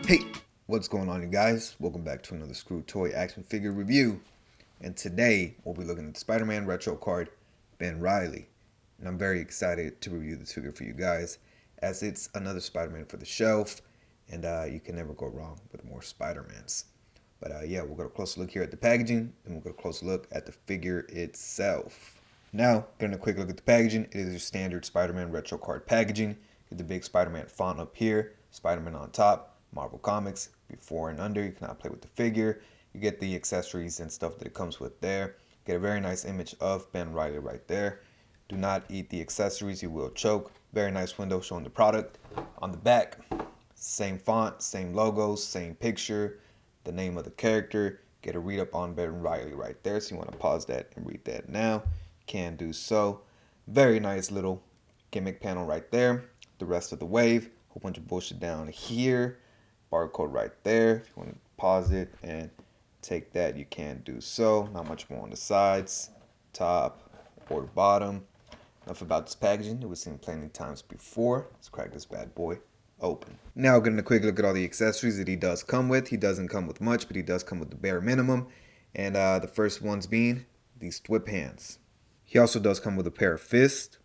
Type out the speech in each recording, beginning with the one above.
Hey, what's going on, you guys? Welcome back to another Screw Toy action figure review. And today we'll be looking at the Spider-Man retro card, Ben Reilly. And I'm very excited to review this figure for you guys, as it's another Spider-Man for the shelf, and you can never go wrong with more Spider-Mans. But yeah, we'll get a closer look here at the packaging, and we'll get a closer look at the figure itself. Now, getting a quick look at the packaging, it is your standard Spider-Man retro card packaging. Get the big Spider-Man font up here, Spider-Man on top, Marvel Comics, before and under. You cannot play with the figure. You get the accessories and stuff that it comes with there. Get a very nice image of Ben Reilly right there. Do not eat the accessories, you will choke. Very nice window showing the product. On the back, same font, same logos, same picture, the name of the character. Get a read up on Ben Reilly right there. So you want to pause that and read that now. Can do so. Very nice little gimmick panel right there. The rest of the wave. Whole bunch of bullshit down here. Barcode right there. If you want to pause it and take that, you can do so. Not much more on the sides, top, or bottom. Enough about this packaging. It was seen plenty of times before. Let's crack this bad boy open. Now getting a quick look at all the accessories that he does come with. He doesn't come with much, but he does come with the bare minimum. And the first ones being these whip hands. He also does come with a pair of fists.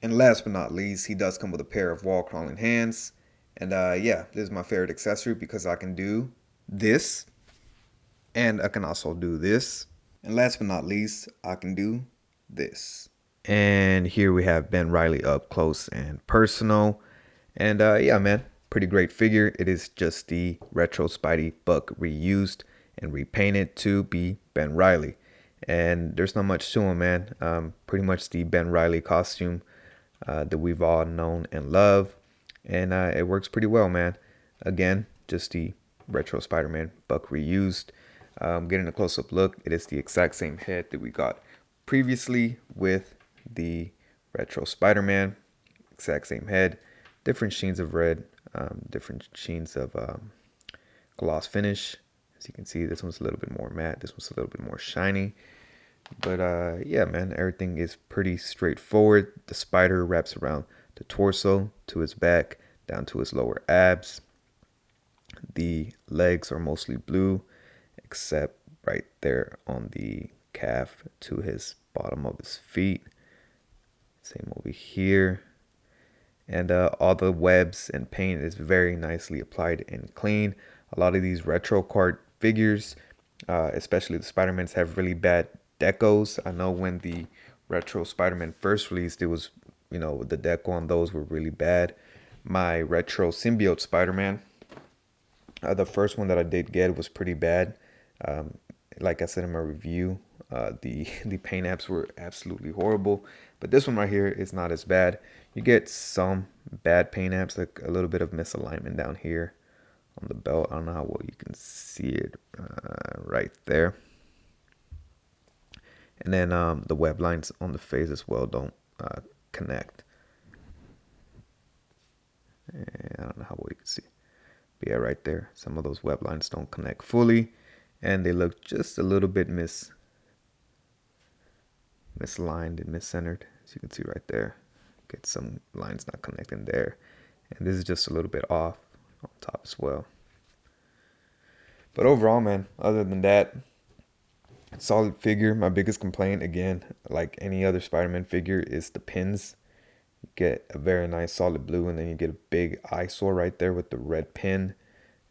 And last but not least, he does come with a pair of wall crawling hands. And yeah, this is my favorite accessory because I can do this. And I can also do this. And last but not least, I can do this. And here we have Ben Reilly up close and personal. And yeah, man, pretty great figure. It is just the retro Spidey Buck reused and repainted to be Ben Reilly. And there's not much to him, man. Pretty much the Ben Reilly costume that we've all known and love. And it works pretty well, man. Again, just the retro Spider-Man Buck reused. Getting a close-up look, it is the exact same head that we got previously with the retro Spider-Man. Exact same head. Different sheens of red. Different sheens of gloss finish. As you can see, this one's a little bit more matte. This one's a little bit more shiny. But yeah, man, everything is pretty straightforward. The spider wraps around the torso to his back down to his lower abs. The legs are mostly blue except right there on the calf to his bottom of his feet. Same over here. And all the webs and paint is very nicely applied and clean. A lot of these retro card figures, especially the Spider-Mans, have really bad decos. I know when the retro Spider-Man first released, it was, the deco on those were really bad. My retro symbiote Spider-Man, the first one that I did get was pretty bad. Like I said in my review, the paint apps were absolutely horrible. But this one right here is not as bad. You get some bad paint apps, like a little bit of misalignment down here on the belt. I don't know how well you can see it right there. And then the web lines on the face as well don't connect. And I don't know how well you can see. But yeah, right there. Some of those web lines don't connect fully. And they look just a little bit misaligned and miscentered. As you can see right there. Get some lines not connecting there. And this is just a little bit off on top as well. But overall, man, other than that, solid figure. My biggest complaint, again, like any other Spider-Man figure, is the pins. You get a very nice solid blue, and then you get a big eyesore right there with the red pin,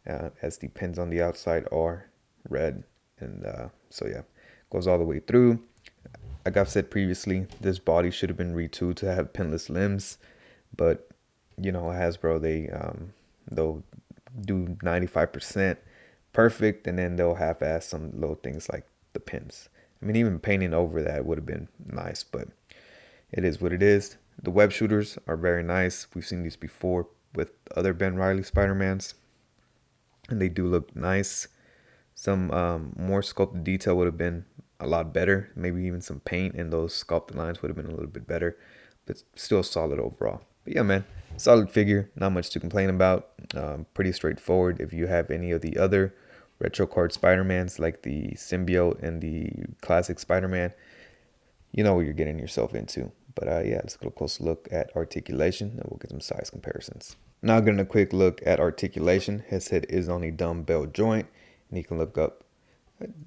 as the pins on the outside are red. And so yeah, goes all the way through. Like I've said previously, this body should have been retooled to have pinless limbs, but Hasbro, they'll do 95% perfect, and then they'll half-ass some little things like the pins. I mean, even painting over that would have been nice, but it is what it is. The web shooters are very nice. We've seen these before with other Ben Reilly Spider-Mans, and they do look nice. Some more sculpted detail would have been a lot better. Maybe even some paint and those sculpted lines would have been a little bit better, but still solid overall. But yeah, man, solid figure. Not much to complain about. Pretty straightforward. If you have any of the other retro card Spider-Mans like the symbiote and the classic Spider-Man, you know what you're getting yourself into. But yeah, let's get a closer look at Articulation and we'll get some size comparisons. Now getting a quick look at articulation. His head is on a dumbbell joint, and he can look up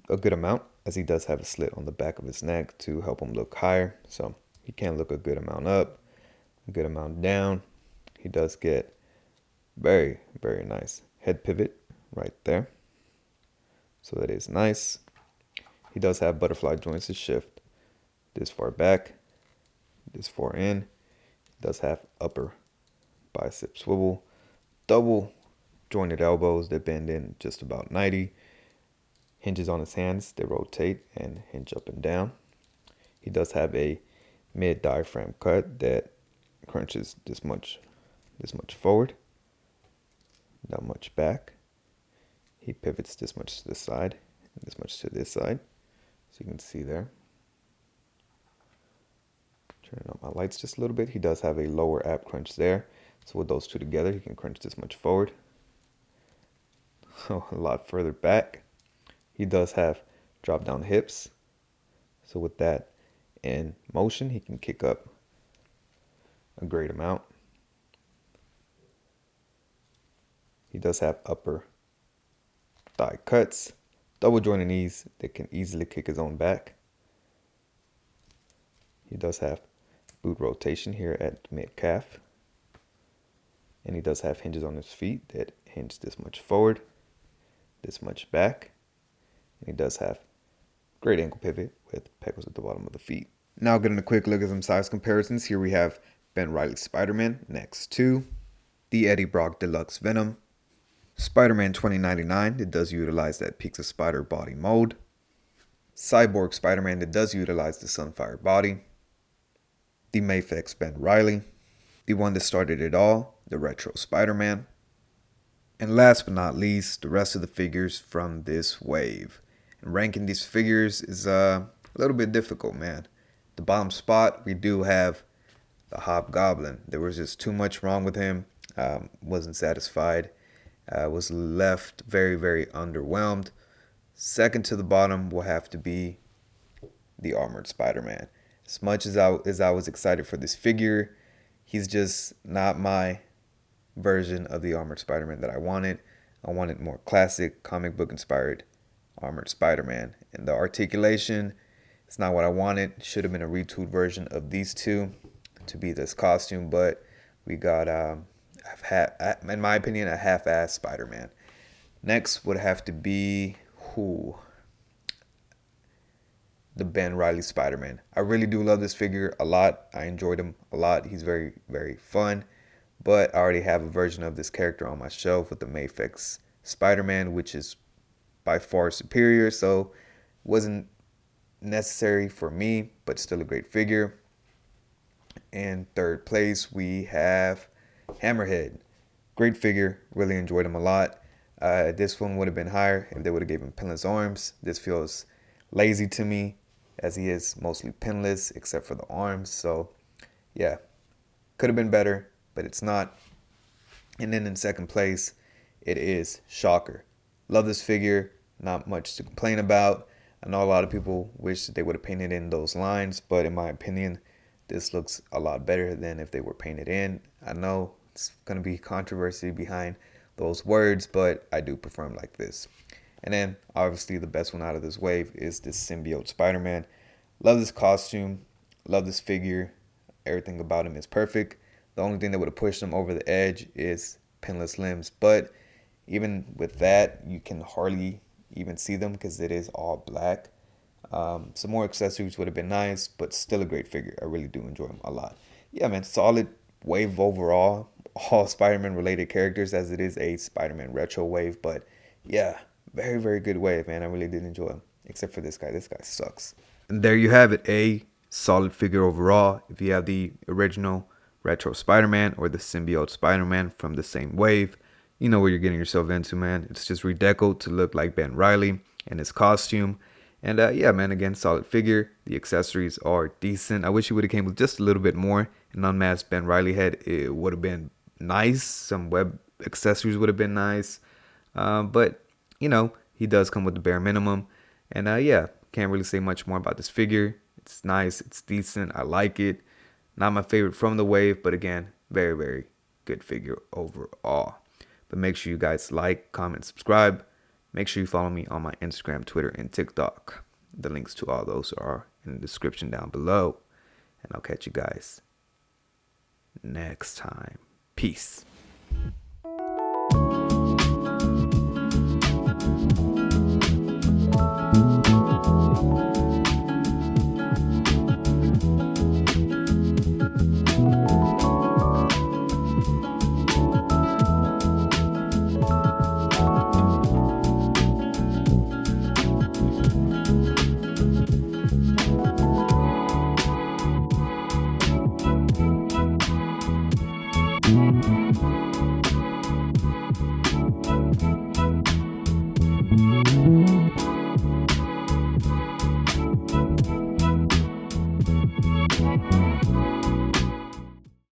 a good amount, as he does have a slit on the back of his neck to help him look higher. So he can look a good amount up, a good amount down. He does get very, very nice head pivot right there. So that is nice. He does have butterfly joints to shift this far back, this far in. He does have upper bicep swivel, double jointed elbows that bend in just about 90. Hinges on his hands, they rotate and hinge up and down. He does have a mid diaphragm cut that crunches this much forward, not much back. He pivots this much to this side and this much to this side, so you can see there. Turning up my lights just a little bit. He does have a lower ab crunch there, so with those two together, he can crunch this much forward. A lot further back. He does have drop down hips, so with that in motion, he can kick up a great amount. He does have upper thigh cuts, double jointed knees that can easily kick his own back. He does have boot rotation here at mid calf, and he does have hinges on his feet that hinge this much forward, this much back. And he does have great ankle pivot with pecos at the bottom of the feet. Now getting a quick look at some size comparisons. Here we have Ben Reilly Spider-Man next to the Eddie Brock Deluxe Venom. Spider-Man 2099 that does utilize that Pizza Spider body mold. Cyborg Spider-Man that does utilize the Sunfire body. The Mafex Ben Reilly. The one that started it all, the Retro Spider-Man. And last but not least, the rest of the figures from this wave. And ranking these figures is a little bit difficult, man. The bottom spot, we do have the Hobgoblin. There was just too much wrong with him. Wasn't satisfied. Was left very, very underwhelmed. Second to the bottom will have to be the Armored Spider-Man. As much as I was excited for this figure, he's just not my version of the Armored Spider-Man that I wanted. I wanted more classic comic book inspired Armored Spider-Man. And the articulation, it's not what I wanted. Should have been a retooled version of these two to be this costume, but we got, in my opinion, a half-assed Spider-Man. Next would have to be the Ben Reilly Spider-Man. I really do love this figure a lot. I enjoyed him a lot. He's very, very fun. But I already have a version of this character on my shelf with the Mafex Spider-Man, which is by far superior. So wasn't necessary for me, but still a great figure. In third place, we have Hammerhead. Great figure. Really enjoyed him a lot. This one would have been higher if they would have given him pinless arms. This feels lazy to me, as he is mostly pinless except for the arms. So yeah, could have been better, but it's not. And then in second place, it is Shocker. Love this figure. Not much to complain about. I know a lot of people wish that they would have painted in those lines, but in my opinion, this looks a lot better than if they were painted in. I know it's going to be controversy behind those words, but I do prefer him like this. And then, obviously, the best one out of this wave is this Symbiote Spider-Man. Love this costume. Love this figure. Everything about him is perfect. The only thing that would have pushed him over the edge is pinless limbs. But even with that, you can hardly even see them because it is all black. Some more accessories would have been nice, but still a great figure. I really do enjoy him a lot. Yeah, man, solid wave overall. All Spider-Man related characters, as it is a Spider-Man retro wave. But yeah, very, very good wave, man. I really did enjoy him, except for this guy. This guy sucks. And there you have it, a solid figure overall. If you have the original retro Spider-Man or the Symbiote Spider-Man from the same wave, you know what you're getting yourself into, man. It's just redecoed to look like Ben Reilly and his costume. And yeah, man, again, solid figure. The accessories are decent. I wish he would have came with just a little bit more. An unmasked Ben Reilly head, it would have been nice. Some web accessories would have been nice. But, you know, he does come with the bare minimum. And yeah, can't really say much more about this figure. It's nice. It's decent. I like it. Not my favorite from the wave, but again, very, very good figure overall. But make sure you guys like, comment, subscribe. Make sure you follow me on my Instagram, Twitter, and TikTok. The links to all those are in the description down below. And I'll catch you guys next time. Peace.